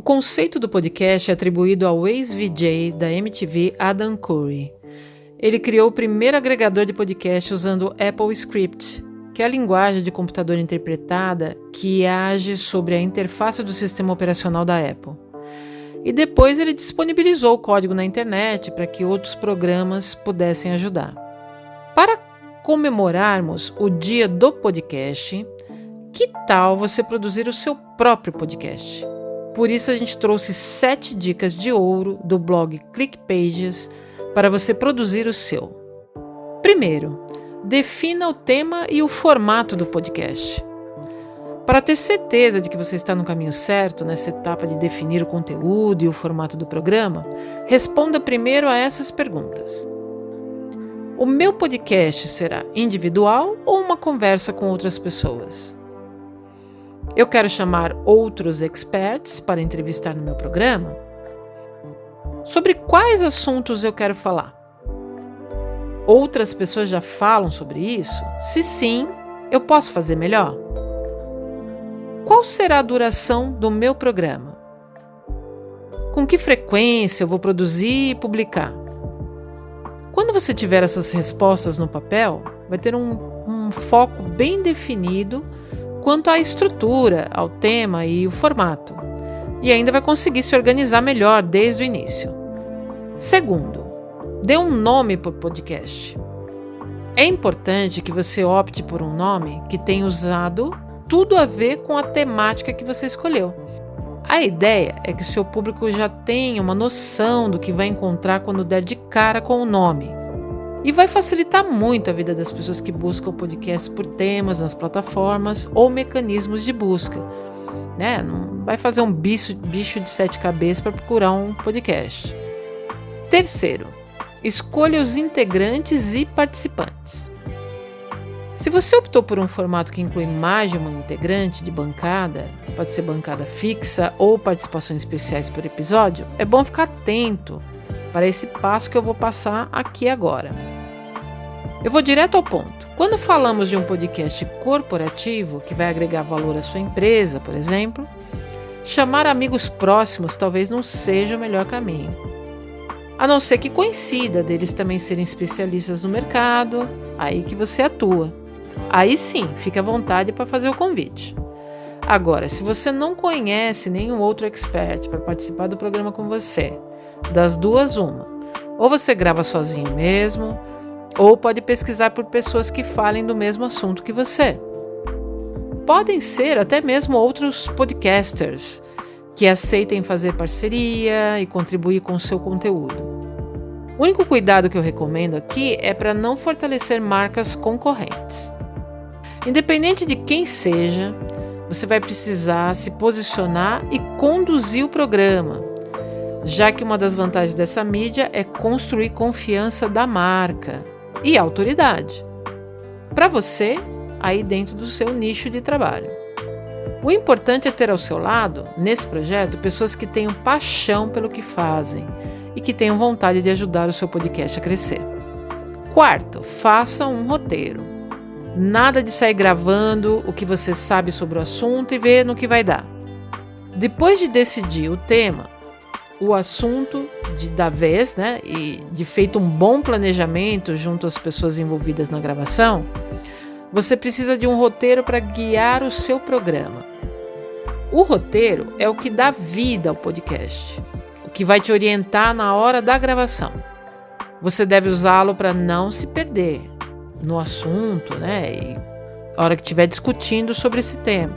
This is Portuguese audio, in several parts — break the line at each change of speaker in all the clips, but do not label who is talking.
conceito do podcast é atribuído ao ex-VJ da MTV Adam Curry. Ele criou o primeiro agregador de podcast usando Apple Script, que é a linguagem de computador interpretada que age sobre a interface do sistema operacional da Apple. E depois ele disponibilizou o código na internet para que outros programas pudessem ajudar. Para comemorarmos o dia do podcast, que tal você produzir o seu próprio podcast? Por isso a gente trouxe 7 dicas de ouro do blog ClickPages para você produzir o seu. Primeiro, defina o tema e o formato do podcast. Para ter certeza de que você está no caminho certo nessa etapa de definir o conteúdo e o formato do programa, responda primeiro a essas perguntas. O meu podcast será individual ou uma conversa com outras pessoas? Eu quero chamar outros experts para entrevistar no meu programa? Sobre quais assuntos eu quero falar? Outras pessoas já falam sobre isso? Se sim, eu posso fazer melhor? Qual será a duração do meu programa? Com que frequência eu vou produzir e publicar? Quando você tiver essas respostas no papel, vai ter um foco bem definido quanto à estrutura, ao tema e o formato. E ainda vai conseguir se organizar melhor desde o início. Segundo, dê um nome para o podcast. É importante que você opte por um nome que tenha usado tudo a ver com a temática que você escolheu. A ideia é que o seu público já tenha uma noção do que vai encontrar quando der de cara com o nome. E vai facilitar muito a vida das pessoas que buscam podcast por temas nas plataformas ou mecanismos de busca. Não vai fazer um bicho de 7 cabeças para procurar um podcast. Terceiro, escolha os integrantes e participantes. Se você optou por um formato que inclui mais de um integrante de bancada, pode ser bancada fixa ou participações especiais por episódio, é bom ficar atento para esse passo que eu vou passar aqui agora. Eu vou direto ao ponto. Quando falamos de um podcast corporativo que vai agregar valor à sua empresa, por exemplo, chamar amigos próximos talvez não seja o melhor caminho. A não ser que coincida deles também serem especialistas no mercado, aí que você atua. Aí sim, fique à vontade para fazer o convite. Agora, se você não conhece nenhum outro expert para participar do programa com você, das duas uma, ou você grava sozinho mesmo, ou pode pesquisar por pessoas que falem do mesmo assunto que você. Podem ser até mesmo outros podcasters que aceitem fazer parceria e contribuir com o seu conteúdo. O único cuidado que eu recomendo aqui é para não fortalecer marcas concorrentes. Independente de quem seja, você vai precisar se posicionar e conduzir o programa, já que uma das vantagens dessa mídia é construir confiança da marca e autoridade para você aí dentro do seu nicho de trabalho. O importante é ter ao seu lado, nesse projeto, pessoas que tenham paixão pelo que fazem e que tenham vontade de ajudar o seu podcast a crescer. Quarto, faça um roteiro. Nada de sair gravando o que você sabe sobre o assunto e ver no que vai dar. Depois de decidir o tema, o assunto da vez, e de feito um bom planejamento junto às pessoas envolvidas na gravação, você precisa de um roteiro para guiar o seu programa. O roteiro é o que dá vida ao podcast, o que vai te orientar na hora da gravação. Você deve usá-lo para não se perder no assunto, e a hora que estiver discutindo sobre esse tema,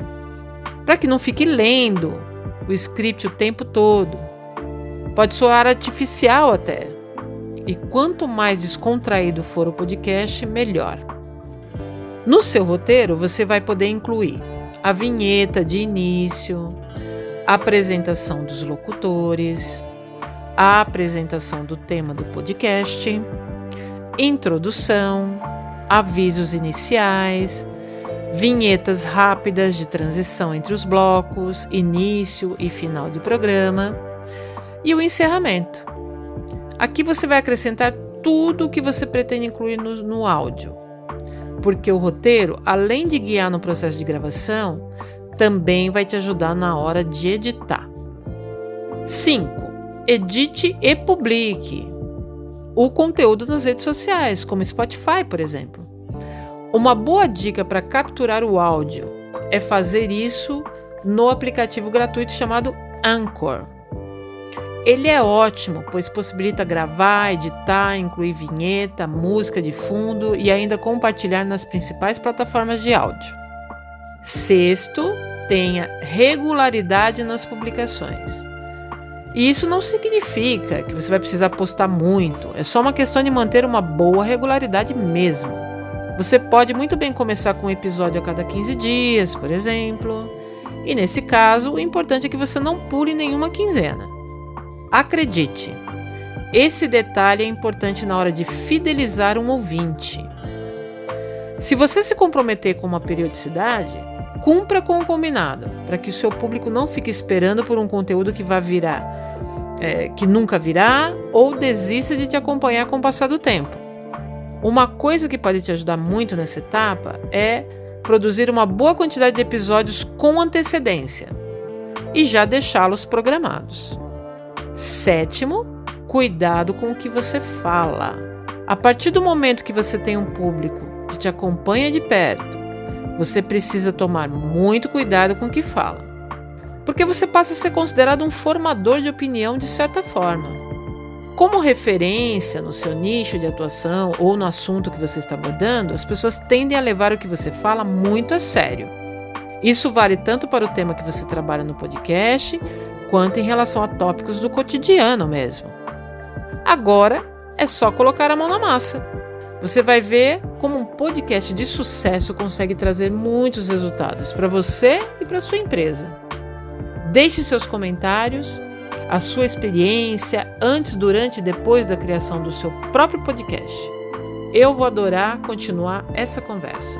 para que não fique lendo o script o tempo todo. Pode soar artificial até, e quanto mais descontraído for o podcast, melhor. No seu roteiro, você vai poder incluir a vinheta de início, a apresentação dos locutores, a apresentação do tema do podcast, introdução, avisos iniciais, vinhetas rápidas de transição entre os blocos, início e final de programa e o encerramento. Aqui você vai acrescentar tudo o que você pretende incluir no áudio, porque o roteiro, além de guiar no processo de gravação, também vai te ajudar na hora de editar. 5. Edite e publique o conteúdo nas redes sociais, como Spotify, por exemplo. Uma boa dica para capturar o áudio é fazer isso no aplicativo gratuito chamado Anchor. Ele é ótimo, pois possibilita gravar, editar, incluir vinheta, música de fundo e ainda compartilhar nas principais plataformas de áudio. 6. Tenha regularidade nas publicações. E isso não significa que você vai precisar postar muito, é só uma questão de manter uma boa regularidade mesmo. Você pode muito bem começar com um episódio a cada 15 dias, por exemplo, e nesse caso o importante é que você não pule nenhuma quinzena. Acredite, esse detalhe é importante na hora de fidelizar um ouvinte. Se você se comprometer com uma periodicidade, cumpra com o combinado, para que o seu público não fique esperando por um conteúdo que que nunca virá, ou desista de te acompanhar com o passar do tempo. Uma coisa que pode te ajudar muito nessa etapa é produzir uma boa quantidade de episódios com antecedência e já deixá-los programados. 7. Cuidado com o que você fala. A partir do momento que você tem um público que te acompanha de perto, você precisa tomar muito cuidado com o que fala, porque você passa a ser considerado um formador de opinião de certa forma. Como referência no seu nicho de atuação ou no assunto que você está abordando, as pessoas tendem a levar o que você fala muito a sério. Isso vale tanto para o tema que você trabalha no podcast, quanto em relação a tópicos do cotidiano mesmo. Agora é só colocar a mão na massa. Você vai ver como um podcast de sucesso consegue trazer muitos resultados para você e para sua empresa. Deixe seus comentários, a sua experiência antes, durante e depois da criação do seu próprio podcast. Eu vou adorar continuar essa conversa.